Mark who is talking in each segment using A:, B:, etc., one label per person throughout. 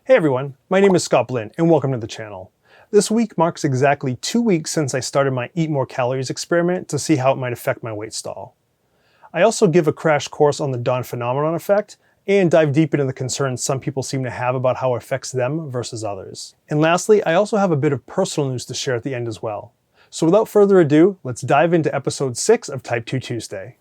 A: Hey everyone, my name is Scott Blinn and welcome to the channel. This week marks exactly 2 weeks since I started my Eat More Calories experiment to see how it might affect my weight stall. I also give a crash course on the dawn phenomenon effect and dive deep into the concerns some people seem to have about how it affects them versus others. And lastly, I also have a bit of personal news to share at the end as well. So without further ado, let's dive into episode 6 of Type 2 Tuesday.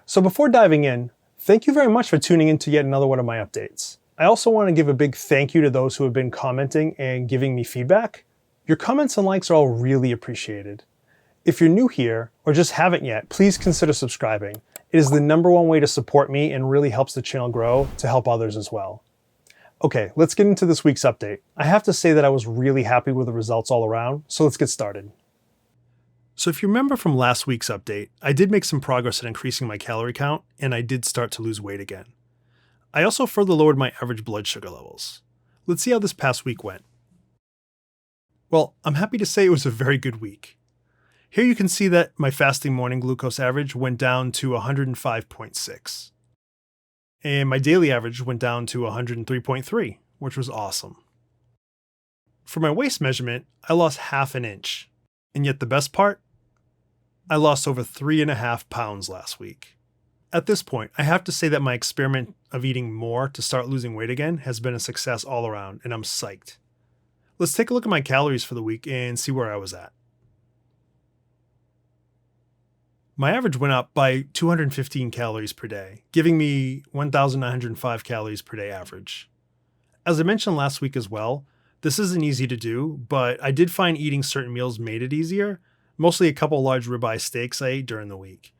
A: So before diving in, thank you very much for tuning in to yet another one of my updates. I also want to give a big thank you to those who have been commenting and giving me feedback. Your comments and likes are all really appreciated. If you're new here or just haven't yet, please consider subscribing. It is the #1 way to support me and really helps the channel grow to help others as well. Okay, let's get into this week's update. I have to say that I was really happy with the results all around, so let's get started. So if you remember from last week's update, I did make some progress in increasing my calorie count, and I did start to lose weight again. I also further lowered my average blood sugar levels. Let's see how this past week went. Well, I'm happy to say it was a very good week. Here you can see that my fasting morning glucose average went down to 105.6. And my daily average went down to 103.3, which was awesome. For my waist measurement, I lost half an inch. And yet the best part? I lost over 3.5 pounds last week. At this point, I have to say that my experiment of eating more to start losing weight again has been a success all around, and I'm psyched. Let's take a look at my calories for the week and see where I was at. My average went up by 215 calories per day, giving me 1,905 calories per day average. As I mentioned last week as well, this isn't easy to do, but I did find eating certain meals made it easier, mostly a couple large ribeye steaks I ate during the week.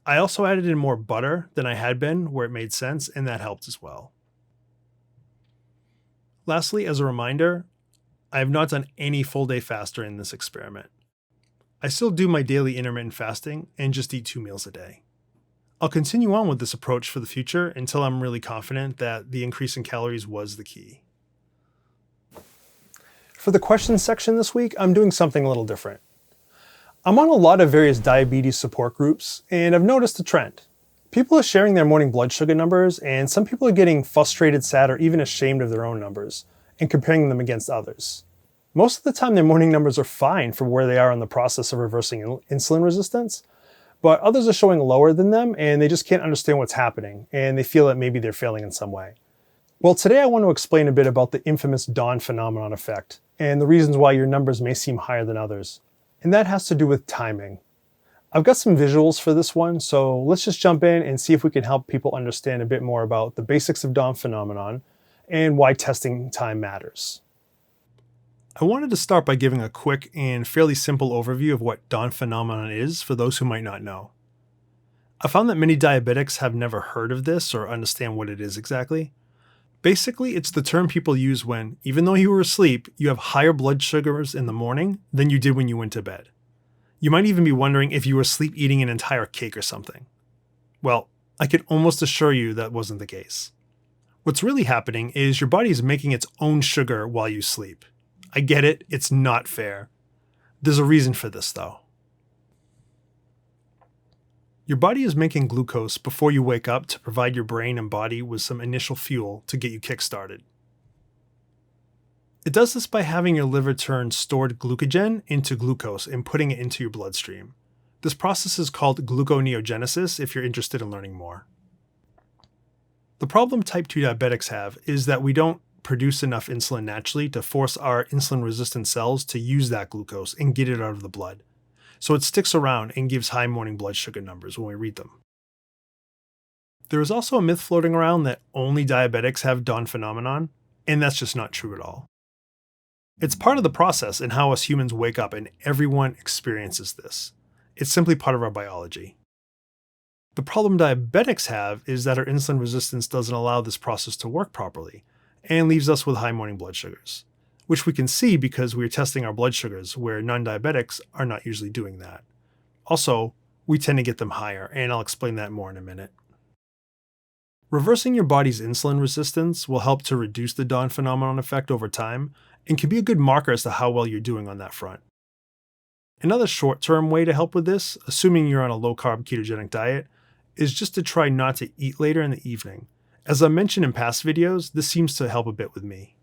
A: I also added in more butter than I had been where it made sense, and that helped as well. Lastly, as a reminder, I have not done any full day faster in this experiment. I still do my daily intermittent fasting and just eat 2 meals a day. I'll continue on with this approach for the future until I'm really confident that the increase in calories was the key. For the questions section this week, I'm doing something a little different. I'm on a lot of various diabetes support groups, and I've noticed a trend. People are sharing their morning blood sugar numbers, and some people are getting frustrated, sad, or even ashamed of their own numbers, and comparing them against others. Most of the time, their morning numbers are fine for where they are in the process of reversing insulin resistance, but others are showing lower than them, and they just can't understand what's happening, and they feel that maybe they're failing in some way. Well, today I want to explain a bit about the infamous dawn phenomenon effect, and the reasons why your numbers may seem higher than others. And that has to do with timing. I've got some visuals for this one, so let's just jump in and see if we can help people understand a bit more about the basics of dawn phenomenon and why testing time matters. I wanted to start by giving a quick and fairly simple overview of what dawn phenomenon is for those who might not know. I found that many diabetics have never heard of this or understand what it is exactly. Basically, it's the term people use when, even though you were asleep, you have higher blood sugars in the morning than you did when you went to bed. You might even be wondering if you were asleep eating an entire cake or something. Well, I can almost assure you that wasn't the case. What's really happening is your body is making its own sugar while you sleep. I get it, it's not fair. There's a reason for this though. Your body is making glucose before you wake up to provide your brain and body with some initial fuel to get you kick-started. It does this by having your liver turn stored glucogen into glucose and putting it into your bloodstream. This process is called gluconeogenesis if you're interested in learning more. The problem type 2 diabetics have is that we don't produce enough insulin naturally to force our insulin-resistant cells to use that glucose and get it out of the blood. So it sticks around and gives high morning blood sugar numbers when we read them. There is also a myth floating around that only diabetics have dawn phenomenon, and that's just not true at all. It's part of the process in how us humans wake up, and everyone experiences this. It's simply part of our biology. The problem diabetics have is that our insulin resistance doesn't allow this process to work properly, and leaves us with high morning blood sugars, which we can see because we are testing our blood sugars where non-diabetics are not usually doing that. Also, we tend to get them higher, and I'll explain that more in a minute. Reversing your body's insulin resistance will help to reduce the dawn phenomenon effect over time and can be a good marker as to how well you're doing on that front. Another short-term way to help with this, assuming you're on a low-carb ketogenic diet, is just to try not to eat later in the evening. As I mentioned in past videos, this seems to help a bit with me.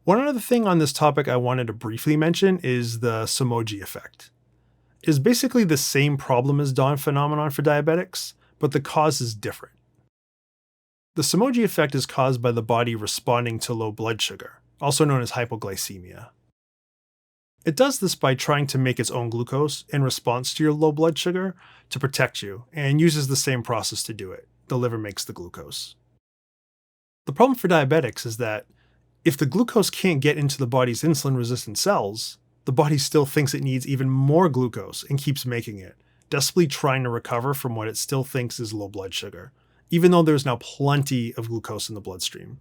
A: One other thing on this topic I wanted to briefly mention is the Somogyi Effect. It is basically the same problem as dawn phenomenon for diabetics, but the cause is different. The Somogyi Effect is caused by the body responding to low blood sugar, also known as hypoglycemia. It does this by trying to make its own glucose in response to your low blood sugar to protect you, and uses the same process to do it. The liver makes the glucose. The problem for diabetics is that if the glucose can't get into the body's insulin-resistant cells, the body still thinks it needs even more glucose and keeps making it, desperately trying to recover from what it still thinks is low blood sugar, even though there's now plenty of glucose in the bloodstream.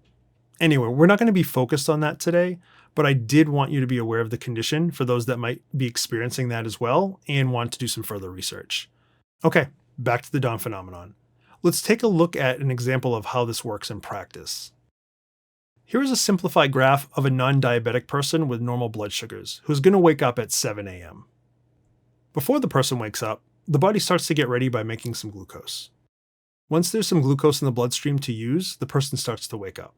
A: Anyway, we're not going to be focused on that today, but I did want you to be aware of the condition for those that might be experiencing that as well and want to do some further research. Okay, back to the dawn phenomenon. Let's take a look at an example of how this works in practice. Here is a simplified graph of a non-diabetic person with normal blood sugars who's going to wake up at 7 a.m. Before the person wakes up, the body starts to get ready by making some glucose. Once there's some glucose in the bloodstream to use, the person starts to wake up.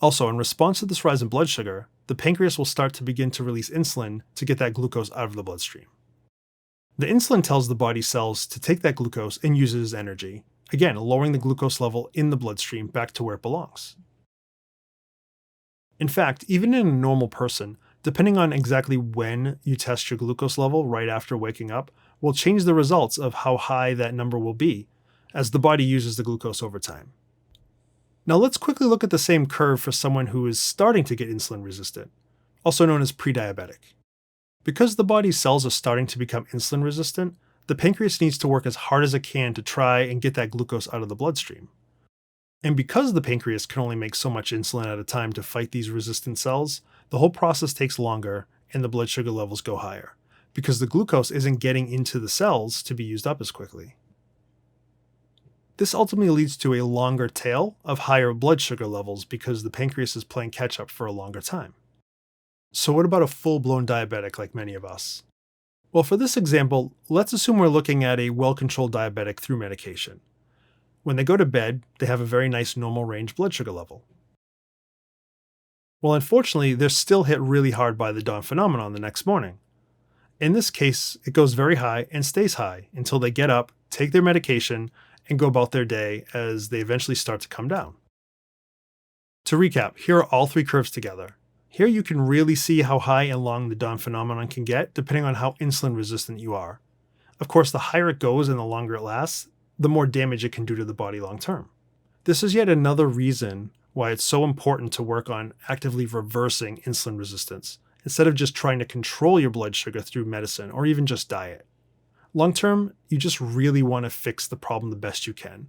A: Also, in response to this rise in blood sugar, the pancreas will start to begin to release insulin to get that glucose out of the bloodstream. The insulin tells the body cells to take that glucose and use it as energy, again lowering the glucose level in the bloodstream back to where it belongs. In fact, even in a normal person, depending on exactly when you test your glucose level right after waking up, will change the results of how high that number will be, as the body uses the glucose over time. Now let's quickly look at the same curve for someone who is starting to get insulin resistant, also known as prediabetic. Because the body's cells are starting to become insulin resistant, the pancreas needs to work as hard as it can to try and get that glucose out of the bloodstream. And because the pancreas can only make so much insulin at a time to fight these resistant cells, the whole process takes longer and the blood sugar levels go higher, because the glucose isn't getting into the cells to be used up as quickly. This ultimately leads to a longer tail of higher blood sugar levels because the pancreas is playing catch up for a longer time. So what about a full-blown diabetic like many of us? Well, for this example, let's assume we're looking at a well-controlled diabetic through medication. When they go to bed, they have a very nice normal range blood sugar level. Well, unfortunately, they're still hit really hard by the dawn phenomenon the next morning. In this case, it goes very high and stays high until they get up, take their medication, and go about their day as they eventually start to come down. To recap, here are all three curves together. Here you can really see how high and long the dawn phenomenon can get depending on how insulin resistant you are. Of course, the higher it goes and the longer it lasts, the more damage it can do to the body long term. This is yet another reason why it's so important to work on actively reversing insulin resistance, instead of just trying to control your blood sugar through medicine or even just diet. Long term, you just really want to fix the problem the best you can.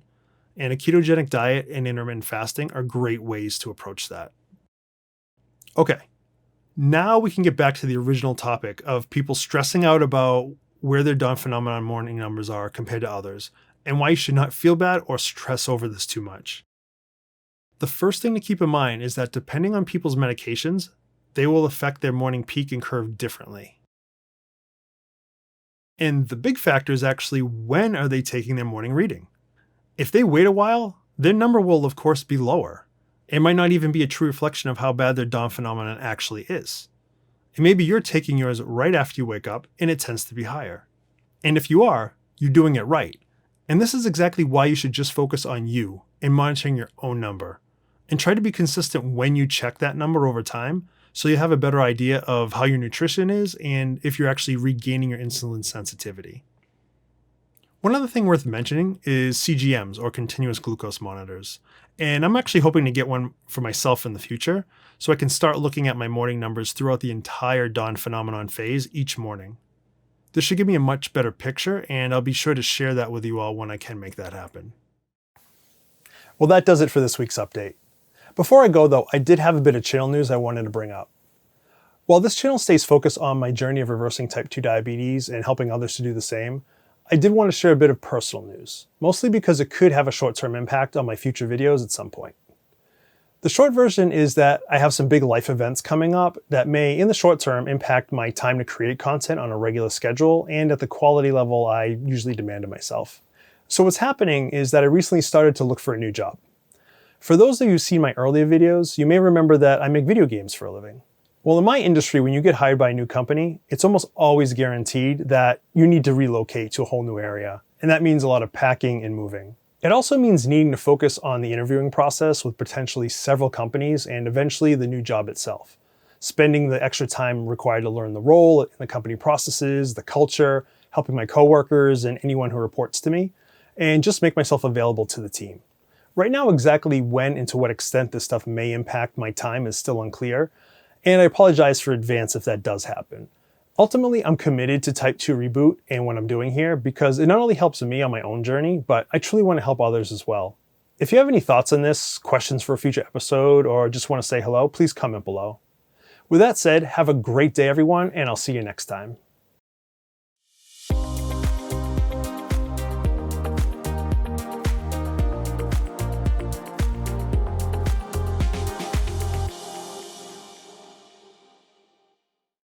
A: And a ketogenic diet and intermittent fasting are great ways to approach that. Okay, now we can get back to the original topic of people stressing out about where their dawn phenomenon morning numbers are compared to others, and why you should not feel bad or stress over this too much. The first thing to keep in mind is that depending on people's medications, they will affect their morning peak and curve differently. And the big factor is actually when are they taking their morning reading. If they wait a while, their number will of course be lower. It might not even be a true reflection of how bad their dawn phenomenon actually is. And maybe you're taking yours right after you wake up and it tends to be higher. And if you are, you're doing it right. And this is exactly why you should just focus on you and monitoring your own number. And try to be consistent when you check that number over time so you have a better idea of how your nutrition is and if you're actually regaining your insulin sensitivity. One other thing worth mentioning is CGMs, or continuous glucose monitors. And I'm actually hoping to get one for myself in the future so I can start looking at my morning numbers throughout the entire dawn phenomenon phase each morning. This should give me a much better picture, and I'll be sure to share that with you all when I can make that happen. Well, that does it for this week's update. Before I go though, I did have a bit of channel news I wanted to bring up. While this channel stays focused on my journey of reversing type 2 diabetes and helping others to do the same, I did want to share a bit of personal news, mostly because it could have a short-term impact on my future videos at some point. The short version is that I have some big life events coming up that may, in the short term, impact my time to create content on a regular schedule and at the quality level I usually demand of myself. So what's happening is that I recently started to look for a new job. For those of you who've seen my earlier videos, you may remember that I make video games for a living. Well, in my industry, when you get hired by a new company, it's almost always guaranteed that you need to relocate to a whole new area, and that means a lot of packing and moving. It also means needing to focus on the interviewing process with potentially several companies and eventually the new job itself. Spending the extra time required to learn the role, the company processes, the culture, helping my coworkers and anyone who reports to me, and just make myself available to the team. Right now, exactly when and to what extent this stuff may impact my time is still unclear, and I apologize for advance if that does happen. Ultimately, I'm committed to Type 2 Reboot and what I'm doing here because it not only helps me on my own journey, but I truly want to help others as well. If you have any thoughts on this, questions for a future episode, or just want to say hello, please comment below. With that said, have a great day everyone, and I'll see you next time.